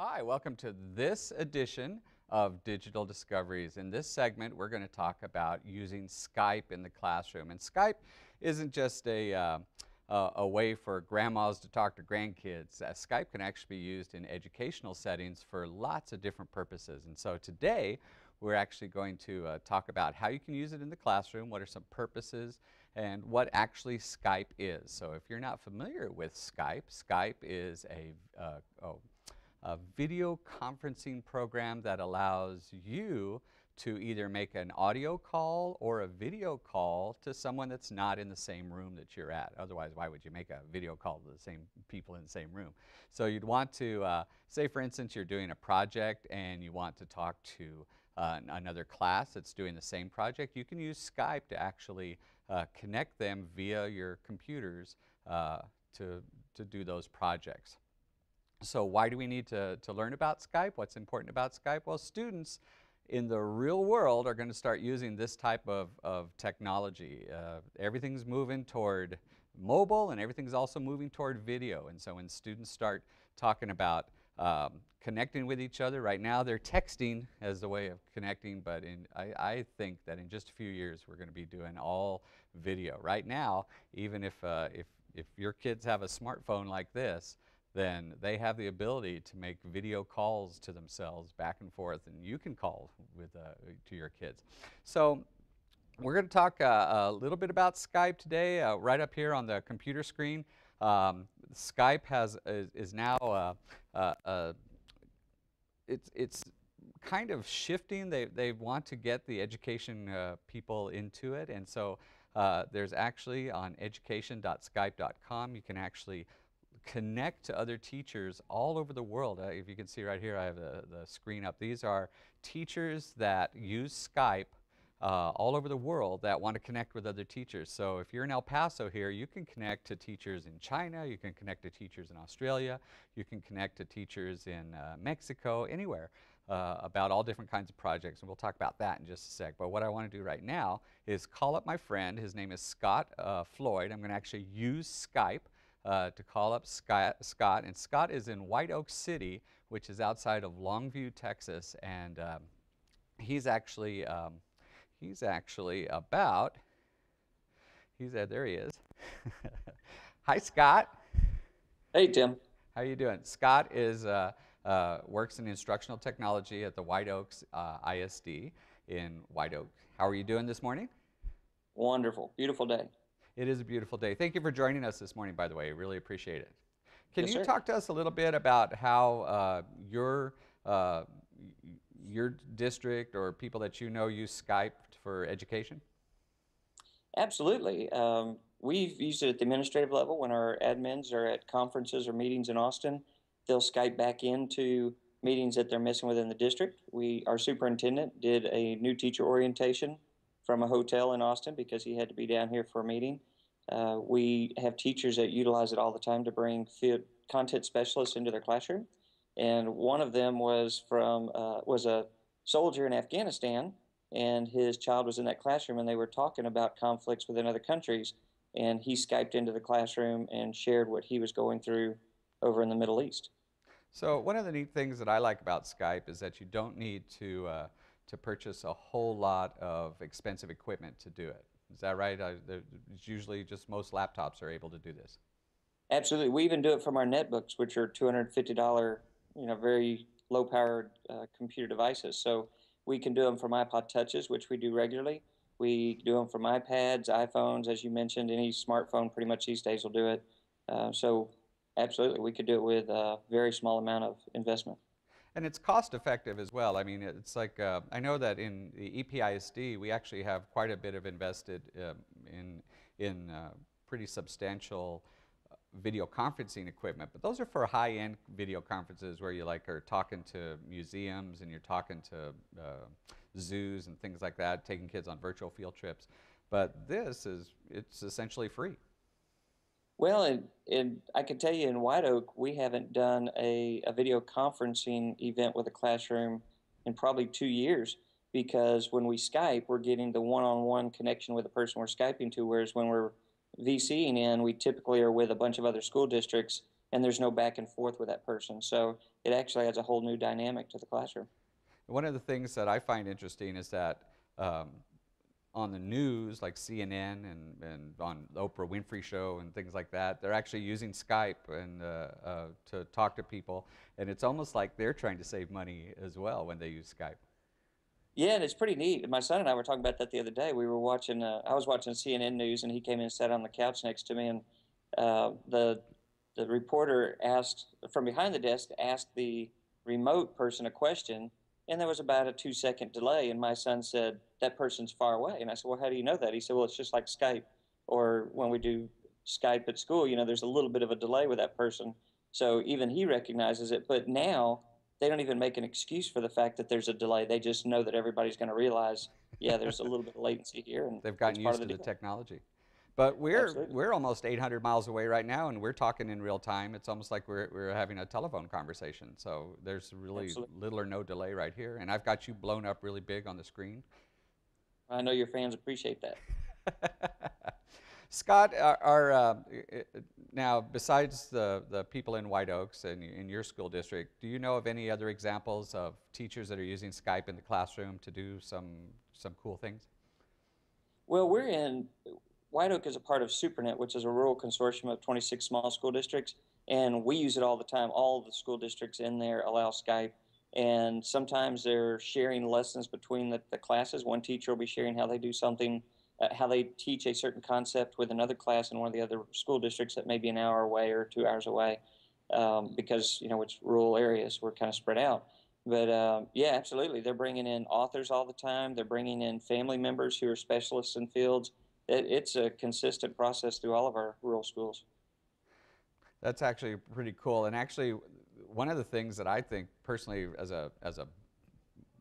Hi, welcome to this edition of Digital Discoveries. In this segment, we're going to talk about using Skype in the classroom. And Skype isn't just a way for grandmas to talk to grandkids. Skype can actually be used in educational settings for lots of different purposes. And so today, we're actually going to talk about how you can use it in the classroom, what are some purposes, and what actually Skype is. So if you're not familiar with Skype, Skype is a video conferencing program that allows you to either make an audio call or a video call to someone that's not in the same room that you're at. Otherwise, why would you make a video call to the same people in the same room? So you'd want to, say for instance, you're doing a project and you want to talk to another class that's doing the same project. You can use Skype to actually connect them via your computers to do those projects. So why do we need to learn about Skype? What's important about Skype? Well, students in the real world are going to start using this type of technology. Everything's moving toward mobile and everything's also moving toward video. And so when students start talking about connecting with each other, right now they're texting as the way of connecting, but I think that in just a few years we're going to be doing all video. Right now, even if your kids have a smartphone like this, then they have the ability to make video calls to themselves back and forth, and you can call with to your kids. So we're going to talk a little bit about Skype today. Right up here on the computer screen, Skype is now it's kind of shifting. They want to get the education people into it, and so there's actually on education.skype.com you can actually connect to other teachers all over the world. If you can see right here, I have the screen up. These are teachers that use Skype all over the world that want to connect with other teachers. So if you're in El Paso here, you can connect to teachers in China, you can connect to teachers in Australia, you can connect to teachers in Mexico, anywhere about all different kinds of projects, and we'll talk about that in just a sec. But what I want to do right now is call up my friend. His name is Scott Floyd. I'm going to actually use Skype to call up Scott, and Scott is in White Oak City, which is outside of Longview, Texas, and he's actually about, there he is. Hi, Scott. Hey, Tim. How are you doing? Scott is works in instructional technology at the White Oaks ISD in White Oak. How are you doing this morning? Wonderful. Beautiful day. It is a beautiful day. Thank you for joining us this morning, by the way. Really appreciate it. Can Yes, you sir. talk to us a little bit about how your district or people that you know use Skype for education? Absolutely. We've used it at the administrative level when our admins are at conferences or meetings in Austin. They'll Skype back into meetings that they're missing within the district. Our superintendent did a new teacher orientation from a hotel in Austin because he had to be down here for a meeting. We have teachers that utilize it all the time to bring field content specialists into their classroom. And one of them was a soldier in Afghanistan, and his child was in that classroom, and they were talking about conflicts within other countries, and he Skyped into the classroom and shared what he was going through over in the Middle East. So one of the neat things that I like about Skype is that you don't need to purchase a whole lot of expensive equipment to do it. Is that right? It's usually just most laptops are able to do this. Absolutely. We even do it from our netbooks, which are $250, very low-powered computer devices. So we can do them from iPod Touches, which we do regularly. We do them from iPads, iPhones, as you mentioned. Any smartphone pretty much these days will do it. So absolutely, we could do it with a very small amount of investment. And it's cost effective as well. I mean, it's like, I know that in the EPISD, we actually have quite a bit of invested in pretty substantial video conferencing equipment, but those are for high-end video conferences where you are talking to museums and you're talking to zoos and things like that, taking kids on virtual field trips. But it's essentially free. Well, and I can tell you in White Oak, we haven't done a video conferencing event with a classroom in probably 2 years because when we Skype, we're getting the one-on-one connection with the person we're Skyping to, whereas when we're VCing in, we typically are with a bunch of other school districts and there's no back and forth with that person. So it actually adds a whole new dynamic to the classroom. One of the things that I find interesting is that um, on the news, like CNN and on the Oprah Winfrey Show and things like that, they're actually using Skype and to talk to people, and it's almost like they're trying to save money as well when they use Skype. Yeah, and it's pretty neat. My son and I were talking about that the other day. We were watching, I was watching CNN news, and he came in and sat on the couch next to me, and the reporter asked from behind the desk, asked the remote person a question, and there was about a 2 second delay. And my son said, "That person's far away." And I said, "Well, how do you know that?" He said, "Well, it's just like Skype, or when we do Skype at school, there's a little bit of a delay with that person." So even he recognizes it. But now they don't even make an excuse for the fact that there's a delay. They just know that everybody's going to realize, yeah, there's a little bit of latency here, and They've it's gotten part used of to the the deal. technology. But Absolutely. we're almost 800 miles away right now, and we're talking in real time. It's almost like we're having a telephone conversation. So there's really Absolutely. little or no delay right here. And I've got you blown up really big on the screen. I know your fans appreciate that. Scott, now besides the people in White Oaks and in your school district, do you know of any other examples of teachers that are using Skype in the classroom to do some cool things? Well, we're in White Oak is a part of SuperNet, which is a rural consortium of 26 small school districts, and we use it all the time. All the school districts in there allow Skype, and sometimes they're sharing lessons between the classes. One teacher will be sharing how they do something, how they teach a certain concept with another class in one of the other school districts that may be an hour away or 2 hours away, because it's rural areas. We're kind of spread out. But yeah, absolutely. They're bringing in authors all the time. They're bringing in family members who are specialists in fields. It's a consistent process through all of our rural schools. That's actually pretty cool. And actually, one of the things that I think personally, as a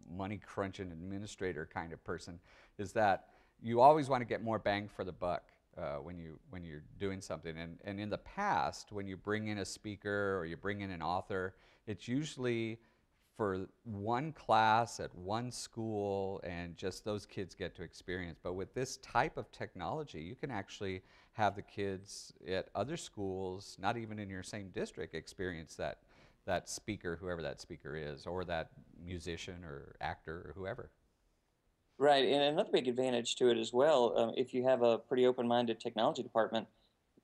money crunching administrator kind of person, is that you always want to get more bang for the buck when you're doing something. And in the past, when you bring in a speaker or you bring in an author, it's usually for one class at one school, and just those kids get to experience. But with this type of technology, you can actually have the kids at other schools, not even in your same district, experience that speaker, whoever that speaker is, or that musician or actor or whoever. Right, and another big advantage to it as well, if you have a pretty open-minded technology department,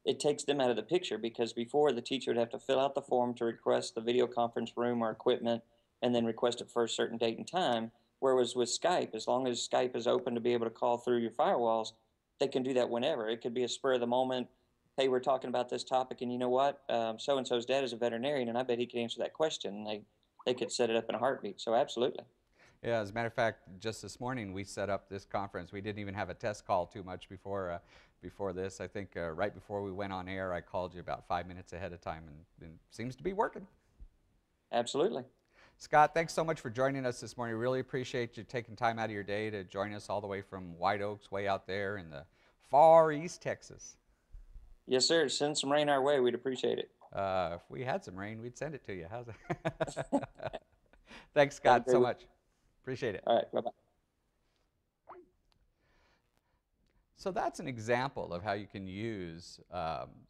it takes them out of the picture, because before the teacher would have to fill out the form to request the video conference room or equipment and then request it for a certain date and time. Whereas with Skype, as long as Skype is open to be able to call through your firewalls, they can do that whenever. It could be a spur of the moment. Hey, we're talking about this topic, and you know what? So and so's dad is a veterinarian, and I bet he could answer that question. And they could set it up in a heartbeat. So absolutely. Yeah, as a matter of fact, just this morning we set up this conference. We didn't even have a test call too much before this. I think right before we went on air, I called you about 5 minutes ahead of time, and it seems to be working. Absolutely. Scott, thanks so much for joining us this morning. Really appreciate you taking time out of your day to join us all the way from White Oaks, way out there in the far East Texas. Yes, sir. Send some rain our way. We'd appreciate it. If we had some rain, we'd send it to you. How's that? Thanks, Have a Scott, great so week. much. Appreciate it. All right. Bye-bye. So that's an example of how you can use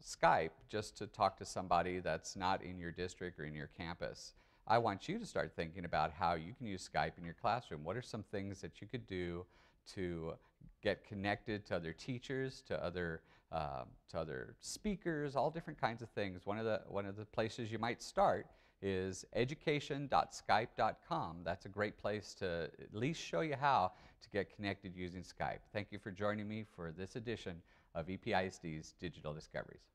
Skype just to talk to somebody that's not in your district or in your campus. I want you to start thinking about how you can use Skype in your classroom. What are some things that you could do to get connected to other teachers, to other speakers, all different kinds of things. One of the places you might start is education.skype.com. That's a great place to at least show you how to get connected using Skype. Thank you for joining me for this edition of EPISD's Digital Discoveries.